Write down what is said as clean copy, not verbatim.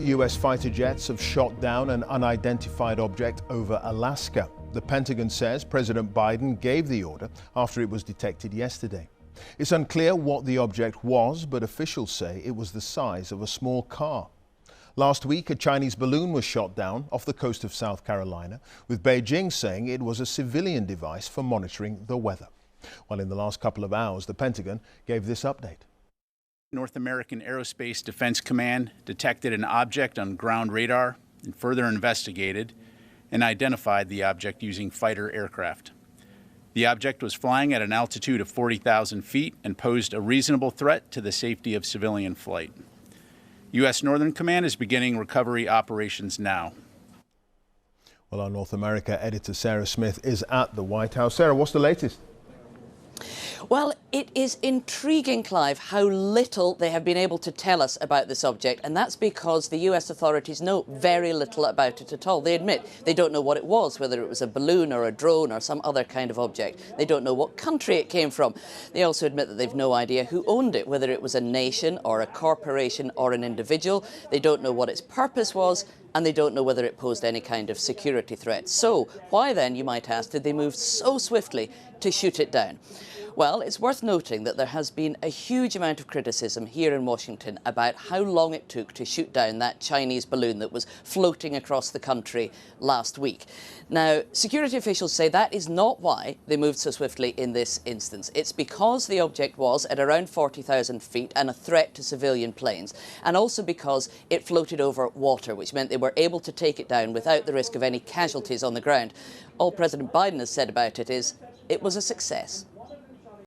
US fighter jets have shot down an unidentified object over Alaska. The Pentagon says President Biden gave the order after it was detected yesterday. It's unclear what the object was, but officials say it was the size of a small car. Last week, a Chinese balloon was shot down off the coast of South Carolina, with Beijing saying it was a civilian device for monitoring the weather. Well, in the last couple of hours, the Pentagon gave this update. North American Aerospace Defense Command detected an object on ground radar and further investigated and identified the object using fighter aircraft. The object was flying at an altitude of 40,000 feet and posed a reasonable threat to the safety of civilian flight. U.S. Northern Command is beginning recovery operations now. Well, our North America editor Sarah Smith is at the White House. Sarah, what's the latest? Well, it is intriguing, Clive, how little they have been able to tell us about this object, and that's because the US authorities know very little about it at all. They admit they don't know what it was, whether it was a balloon or a drone or some other kind of object. They don't know what country it came from. They also admit that they've no idea who owned it, whether it was a nation or a corporation or an individual. They don't know what its purpose was, and they don't know whether it posed any kind of security threat. So why then, you might ask, did they move so swiftly to shoot it down? Well, it's worth noting that there has been a huge amount of criticism here in Washington about how long it took to shoot down that Chinese balloon that was floating across the country last week. Now, security officials say that is not why they moved so swiftly in this instance. It's because the object was at around 40,000 feet and a threat to civilian planes, and also because it floated over water, which meant they were able to take it down without the risk of any casualties on the ground. All President Biden has said about it is, it was a success.